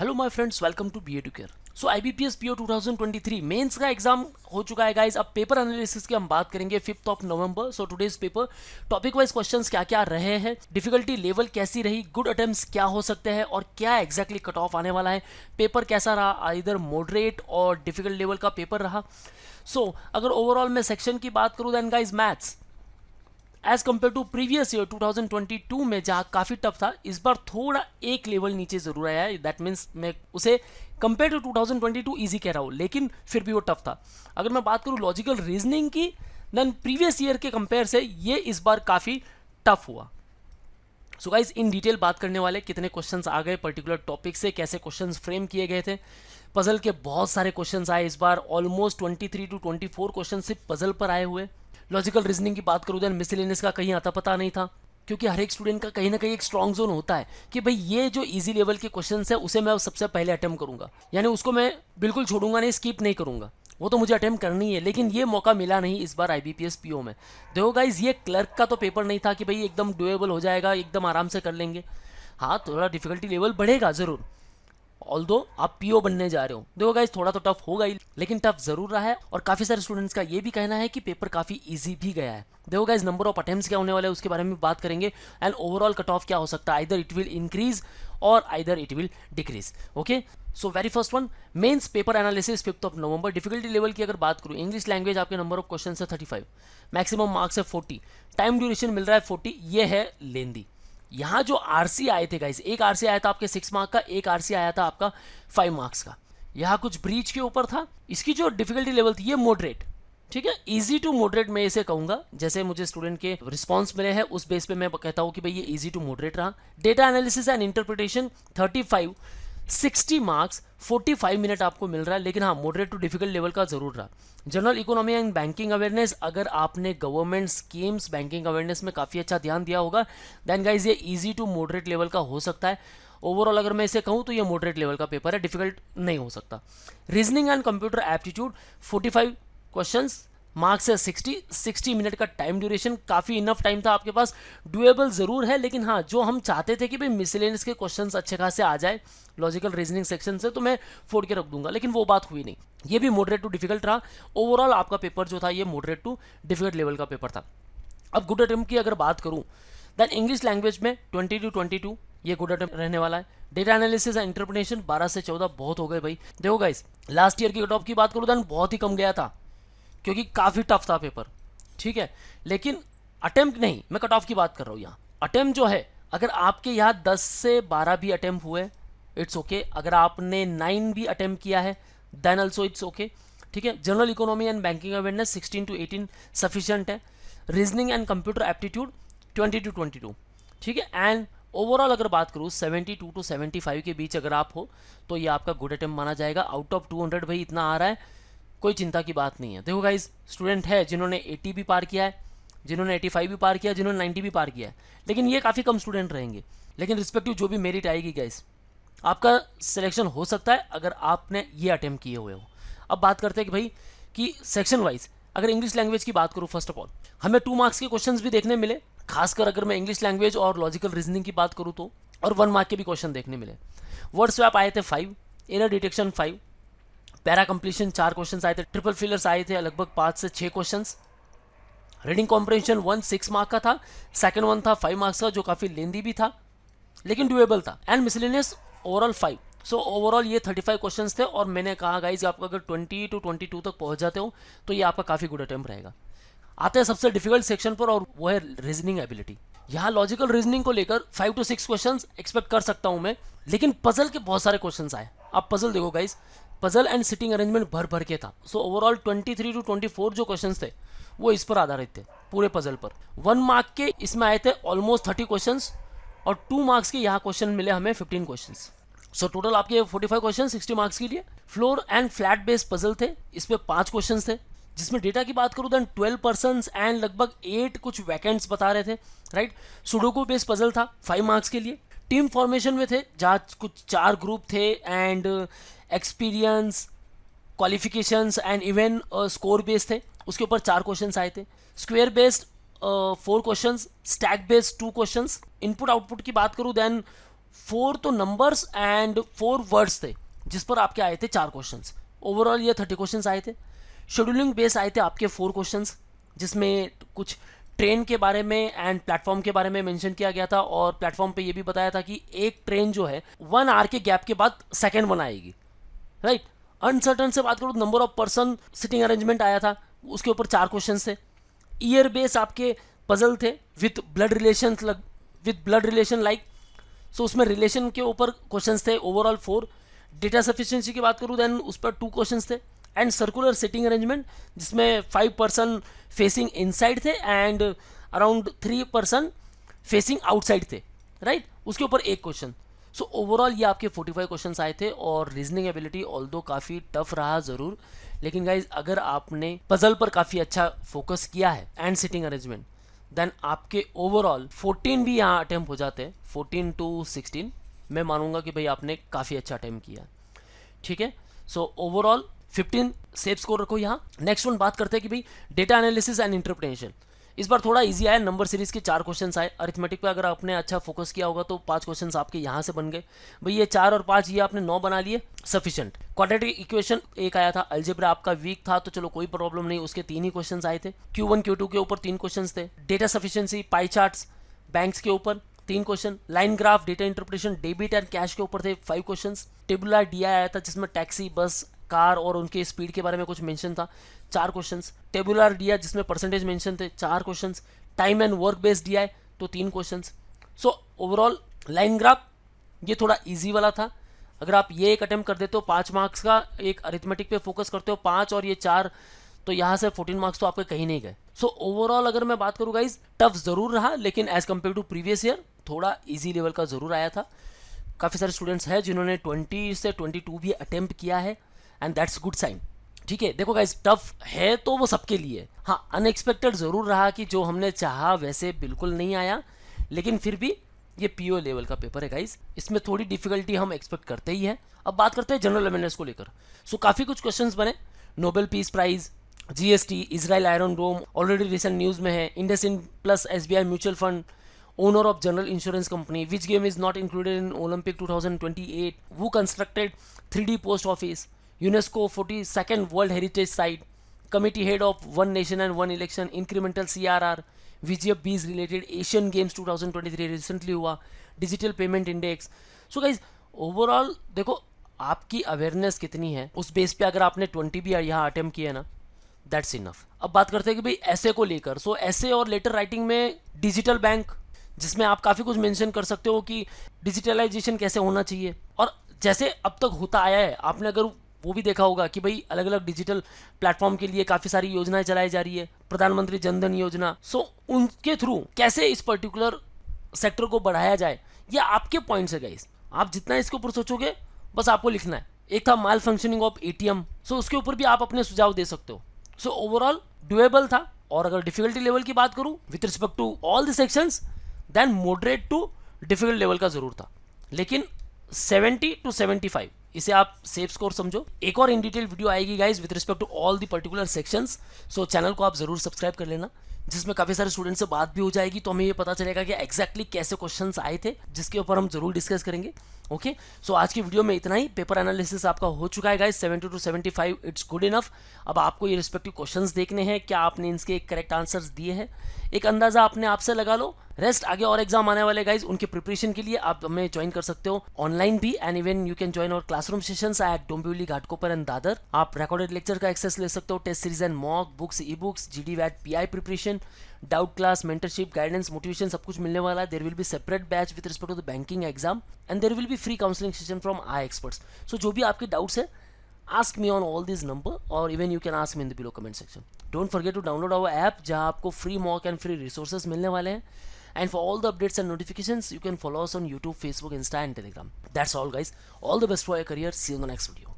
Hello my friends, welcome to B Educare. So IBPS PO 2023 mains का exam हो चुका है गाइस। अब पेपर एनालिसिस की हम बात करेंगे 5 of November. So today's paper topic wise questions क्या क्या रहे हैं, डिफिकल्टी लेवल कैसी रही, गुड अटेम्प्ट्स क्या हो सकते हैं और क्या एग्जैक्टली कट ऑफ आने वाला है, पेपर कैसा रहा, इधर मॉडरेट और डिफिकल्ट लेवल का पेपर रहा। सो अगर ओवरऑल मैं सेक्शन की बात करूं then guys maths as compare to previous year 2022 में जहाँ काफ़ी टफ था, इस बार थोड़ा एक लेवल नीचे जरूर आया है। दैट मीन्स मैं उसे कंपेयर टू 2022 इजी कह रहा हूँ, लेकिन फिर भी वो टफ था। अगर मैं बात करूँ लॉजिकल रीजनिंग की, देन प्रीवियस ईयर के कंपेयर से ये इस बार काफ़ी टफ हुआ। सो गाइज इन डिटेल बात करने वाले कितने क्वेश्चंस आ गए पर्टिकुलर टॉपिक से, कैसे क्वेश्चंस फ्रेम किए गए थे। पजल के बहुत सारे क्वेश्चंस आए इस बार, ऑलमोस्ट 23 to 24 क्वेश्चन सिर्फ पजल पर आए हुए। लॉजिकल रीजनिंग की बात करूँ देन मिसलेनियस का कहीं आता पता नहीं था, क्योंकि हर एक स्टूडेंट का कहीं ना कहीं एक स्ट्रॉन्ग जोन होता है कि भाई ये जो इजी लेवल के क्वेश्चंस है उसे मैं सबसे पहले अटेम्प्ट करूंगा, यानी उसको मैं बिल्कुल छोड़ूंगा नहीं, स्किप नहीं करूंगा, वो तो मुझे अटेम्प्ट करनी है। लेकिन ये मौका मिला नहीं इस बार IBPS PO में। देखो गाइज, ये क्लर्क का तो पेपर नहीं था कि भाई एकदम डुएबल हो जाएगा, एकदम आराम से कर लेंगे। हाँ, थोड़ा डिफिकल्टी लेवल बढ़ेगा जरूर, ऑल्दो आप PO बनने जा रहे हो। देखो गाइज, थोड़ा तो टफ होगा ही, लेकिन टफ जरूर रहा है। और काफी सारे स्टूडेंट्स का ये भी कहना है कि पेपर काफी इजी भी गया है। देखो गाइज, नंबर ऑफ अटेम्प्ट्स क्या होने वाले हैं उसके बारे में बात करेंगे, एंड ओवरऑल कट ऑफ क्या हो सकता है, आइदर इट विल इंक्रीज और either it will decrease. Okay, so very first one, mains paper analysis 5 of November. Difficulty level की अगर बात करूँ, इंग्लिश लैंग्वेज आपके नंबर ऑफ क्वेश्चन है 35, मैक्सिमम मार्क्स है 40, टाइम ड्यूरेशन मिल रहा है 40, ये है लेंदी। यहाँ जो RC आए थे गाइस, एक RC आया था आपके 6 मार्क का, एक RC आया था आपका 5 मार्क्स का। यहाँ कुछ ब्रीच के ऊपर था। इसकी जो डिफिकल्टी लेवल थी ये मॉडरेट, ठीक है, इजी टू मॉडरेट मैं इसे कहूंगा। जैसे मुझे स्टूडेंट के रिस्पांस मिले हैं उस बेस पे मैं कहता हूँ कि भाई ये इजी टू मॉडरेट रहा। Data analysis and interpretation 35, 60 marks, 45 minute आपको मिल रहा है, लेकिन हाँ मॉडरेट टू डिफिकल्ट लेवल का जरूर रहा। General economy and banking awareness, अगर आपने गवर्नमेंट स्कीम्स बैंकिंग अवेयरनेस में काफ़ी अच्छा ध्यान दिया होगा देन गाइज ये इजी टू मॉडरेट लेवल का हो सकता है। ओवरऑल अगर मैं इसे कहूँ तो ये मॉडरेट लेवल का पेपर है, डिफिकल्ट नहीं हो सकता। Reasoning and computer aptitude 45 questions, marks है 60 मिनट का टाइम ड्यूरेशन, काफ़ी इनफ टाइम था आपके पास, डुएबल ज़रूर है। लेकिन हाँ, जो हम चाहते थे कि भाई मिसलेनियस के क्वेश्चंस अच्छे खासे आ जाए लॉजिकल रीजनिंग सेक्शन से, तो मैं फोड़ के रख दूंगा, लेकिन वो बात हुई नहीं। ये भी मॉडरेट टू डिफिकल्ट रहा। ओवरऑल आपका पेपर जो था ये मॉडरेट टू डिफिकल्ट लेवल का पेपर था। अब गुड अटेम्प्ट की अगर बात करूँ देन इंग्लिश लैंग्वेज में 20 to 22 ये गुड अटेम्प्ट रहने वाला है। डेटा एनालिसिस एंड इंटरप्रिटेशन 12 से 14 बहुत हो गए भाई। देखो गाइस, लास्ट ईयर की कट ऑफ की बात करूँ देन बहुत ही कम गया था, क्योंकि काफ़ी टफ था पेपर, ठीक है। लेकिन अटेम्प्ट नहीं, मैं कट ऑफ की बात कर रहा हूँ। यहाँ अटेम्प्ट जो है, अगर आपके यहाँ 10 से 12 भी अटेम्प्ट हुए इट्स ओके, अगर आपने 9 भी अटेम्प्ट किया है देन ऑल्सो इट्स ओके, ठीक है। General economy and banking awareness 16 to 18 sufficient है। Reasoning and computer aptitude 20 to 22, ठीक है। एंड ओवरऑल अगर बात करूँ 72 to 75 के बीच अगर आप हो तो ये आपका गुड अटेम्प्ट माना जाएगा। आउट ऑफ 200 भाई इतना आ रहा है, कोई चिंता की बात नहीं है। देखो गाइज, स्टूडेंट है जिन्होंने 80 भी पार किया है, जिन्होंने 85 भी पार किया, जिन्होंने 90 भी पार किया है, लेकिन ये काफ़ी कम स्टूडेंट रहेंगे। लेकिन रिस्पेक्टिव जो भी मेरिट आएगी गाइज, आपका सिलेक्शन हो सकता है अगर आपने ये अटेम्प्ट किए हुए हो। अब बात करते हैं कि भाई कि सेक्शन वाइज अगर इंग्लिश लैंग्वेज की बात करूँ, फर्स्ट ऑफ ऑल हमें 2 मार्क्स के क्वेश्चंस भी देखने मिले, खासकर अगर मैं इंग्लिश लैंग्वेज और लॉजिकल रीजनिंग की बात करूँ तो, और 1 मार्क के भी क्वेश्चन देखने मिले। वर्ड स्वैप आए थे 5, error detection 5, para completion 4 questions आए थे, ट्रिपल फिलर्स आए थे लगभग 5 से 6 क्वेश्चंस। रीडिंग कॉम्प्रिहेंशन 1 6 मार्क का था, सेकंड वन था 5 मार्क्स का जो काफ़ी लेंदी भी था लेकिन डुएबल था, and miscellaneous overall 5। So overall ये 35 क्वेश्चंस थे, और मैंने कहा गाइज आपका अगर 20 to 22 तक पहुंच जाते हो तो ये आपका काफ़ी गुड अटेम्प्ट रहेगा। आते हैं सबसे डिफिकल्ट सेक्शन पर, और वो है रीजनिंग एबिलिटी। यहाँ लॉजिकल रीजनिंग को लेकर 5 to 6 क्वेश्चंस एक्सपेक्ट कर सकता हूँ मैं, लेकिन पजल के बहुत सारे क्वेश्चंस आए। आप पजल देखो guys, puzzle and sitting arrangement भर भर के था। सो ओवरऑल 23 to 24 जो क्वेश्चंस थे वो इस पर आधारित थे, पूरे पजल पर। 1 मार्क के इसमें आए थे ऑलमोस्ट 30 क्वेश्चंस, और 2 मार्क्स के यहाँ क्वेश्चन मिले हमें 15 क्वेश्चंस। सो टोटल आपके 45 क्वेश्चन 60 मार्क्स के लिए। Floor and flat based puzzle थे, इस पे 5 क्वेश्चन थे, जिसमें डेटा की बात करूँ देन 12 पर्सन्स एंड लगभग 8 कुछ वैकेंट्स बता रहे थे, राइट। सुडोकू बेस्ड पजल था 5 मार्क्स के लिए। टीम फॉर्मेशन में थे जहाँ कुछ 4 ग्रुप थे, and experience, qualifications and even score based थे, उसके ऊपर 4 क्वेश्चंस आए थे। Square based 4 questions, stack based 2 questions. Input output की बात करूँ देन 4 तो नंबर्स एंड 4 वर्ड्स थे जिस पर आपके आए थे 4 क्वेश्चंस। ओवरऑल ये 30 क्वेश्चंस आए थे। शेड्यूलिंग बेस आए थे आपके 4 क्वेश्चंस, जिसमें कुछ ट्रेन के बारे में एंड प्लेटफॉर्म के बारे में मेंशन किया गया था, और प्लेटफॉर्म पे ये भी बताया था कि एक ट्रेन जो है 1 आवर के गैप के बाद सेकेंड वन आएगी, राइट। अनसर्टन से बात करूँ, number of person sitting arrangement आया था, उसके ऊपर 4 क्वेश्चन थे। ईयर बेस आपके पजल थे विथ ब्लड रिलेशन लाइक, सो उसमें रिलेशन के ऊपर क्वेश्चंस थे। ओवरऑल 4। डेटा सफिशिएंसी की बात करूँ देन उस पर 2 क्वेश्चंस थे। एंड सर्कुलर सिटिंग अरेंजमेंट जिसमें 5 पर्सन फेसिंग इनसाइड थे and around 3 person facing outside थे, राइट। उसके ऊपर 1 क्वेश्चन। सो ओवरऑल ये आपके 45 क्वेश्चंस आए थे। और रीजनिंग एबिलिटी ऑल्दो काफ़ी टफ रहा ज़रूर, लेकिन गाइज अगर आपने पजल पर काफ़ी अच्छा फोकस किया है एंड सिटिंग अरेंजमेंट, देन आपके ओवरऑल 14 भी यहाँ अटेम्प्ट हो जाते हैं। 14 to 16 मैं मानूंगा कि भाई आपने काफ़ी अच्छा अटेम्प्ट किया, ठीक है। सो ओवरऑल 15 सेफ स्कोर रखो यहाँ। नेक्स्ट वन बात करते हैं कि भाई डेटा एनालिसिस एंड इंटरप्रिटेशन। इस बार थोड़ा इजी आया, नंबर सीरीज के 4 क्वेश्चंस आए। अरिथमेटिक पे अगर आपने अच्छा फोकस किया होगा तो 5 क्वेश्चंस आपके यहाँ से बन गए। भाई ये 4 और 5 ये आपने 9 बना लिए, सफिशिएंट। क्वाड्रेटिक इक्वेशन एक आया था। अलजेब्रा आपका वीक था तो चलो कोई प्रॉब्लम नहीं, उसके 3 ही क्वेश्चंस आए थे। Q1 Q2 के ऊपर 3 क्वेश्चंस थे। Data sufficiency, pie charts, banks के ऊपर 3 question. Line graph, data interpretation, debit and cash के ऊपर थे 5 क्वेश्चंस। टेबुलर डीआई आया था जिसमें टैक्सी, बस, कार और उनके स्पीड के बारे में कुछ मेंशन था, 4 क्वेश्चंस। टेबुलर डीआई जिसमें परसेंटेज मेंशन थे, 4 questions. Time and work based DI तो 3 questions. So overall line graph ये थोड़ा इजी वाला था। अगर आप ये एक अटेम्प्ट कर देते हो 5 मार्क्स का, एक अरिथमेटिक पे फोकस करते हो 5 और ये 4, तो यहाँ से 14 मार्क्स तो आपके कहीं नहीं गए। सो ओवरऑल अगर मैं बात करूँ गाइज, टफ जरूर रहा, लेकिन as compare to previous year थोड़ा इजी लेवल का जरूर आया था। काफ़ी सारे स्टूडेंट्स हैं जिन्होंने 20 से 22 भी अटेम्प्ट किया है एंड दैट्स गुड साइन, ठीक है। देखो गाइज टफ है तो वो सबके लिए, हाँ अनएक्सपेक्टेड जरूर रहा कि जो हमने चाहा वैसे बिल्कुल नहीं आया, लेकिन फिर भी ये पीओ लेवल का पेपर है गाइज, इसमें थोड़ी डिफिकल्टी हम एक्सपेक्ट करते ही है। अब बात करते हैं जनरल अवेयरनेस को लेकर। सो काफ़ी कुछ क्वेश्चंस बने। Nobel peace prize, GST, Israel Iron Dome already recent news में है। IndusInd plus SBI mutual fund, owner of general insurance company, which game is not included in Olympic 2028, who constructed 3D post office, UNESCO 42nd world heritage site, committee head of one nation and one election, incremental CRR, VGF बीज related, Asian Games 2023 recently हुआ, digital payment index. So guys overall देखो आपकी awareness कितनी है उस base पे अगर आपने 20 भी यहाँ अटेम्प्ट किया ना, दैट्स इनफ। अब बात करते हैं कि भाई ऐसे को लेकर। सो ऐसे और लेटर राइटिंग में डिजिटल बैंक, जिसमें आप काफ़ी कुछ मेंशन कर सकते हो कि डिजिटलाइजेशन कैसे होना चाहिए, और जैसे अब तक होता आया है आपने अगर वो भी देखा होगा कि भाई अलग अलग डिजिटल प्लेटफॉर्म के लिए काफ़ी सारी योजनाएं चलाई जा रही है, प्रधानमंत्री जनधन योजना। सो उनके थ्रू कैसे इस पर्टिकुलर सेक्टर को बढ़ाया जाए, ये आपके पॉइंट्स है गाइस। आप जितना इसके ऊपर सोचोगे बस आपको लिखना है। एक था माल फंक्शनिंग ऑफ एटीएम, सो उसके ऊपर भी आप अपने सुझाव दे सकते हो। सो ओवरऑल डुएबल था। और अगर डिफिकल्टी लेवल की बात करूं with respect to all the sections, then moderate to difficult level का जरूर था, लेकिन 70 to 75 इसे आप सेफ स्कोर समझो। एक और इन डिटेल वीडियो आएगी guys with respect to all the particular sections. So channel को आप जरूर सब्सक्राइब कर लेना, जिसमें काफ़ी सारे स्टूडेंट से बात भी हो जाएगी, तो हमें ये पता चलेगा कि एग्जैक्टली कैसे क्वेश्चंस आए थे, जिसके ऊपर हम जरूर डिस्कस करेंगे। ओके सो आज की वीडियो में इतना ही। पेपर एनालिसिस आपका हो चुका है guys 70 to 75, it's good enough. अब आपको ये रिस्पेक्टिव क्वेश्चंस देखने हैं, क्या आपने इनके करेक्ट आंसर्स दिए हैं, एक अंदाजा अपने आप से लगा लो। रेस्ट आगे और एग्जाम आने वाले गाइज, उनके प्रिपरेशन के लिए आप हमें ज्वाइन कर सकते हो ऑनलाइन भी, and even you can join our classroom sessions at Dombivli, Ghatkopar and Dadar. आप रिकॉर्डेड लेक्चर का एक्सेस ले सकते हो, test series and mock books, e books, GD वैट PI preparation, doubt class, mentorship, guidance, motivation, सब कुछ मिलने वाला है। There will be separate batch with respect to the banking exam, and there will be free counselling session from I experts. So जो भी आपके doubts है, ask me on all these number, or even you can ask me in the below comment section. Don't forget to download our app जहाँ आपको free mock and free resources मिलने वाले हैं, and for all the updates and notifications you can follow us on YouTube, Facebook, Insta and Telegram. That's all guys. All the best for your career. See you in the next video.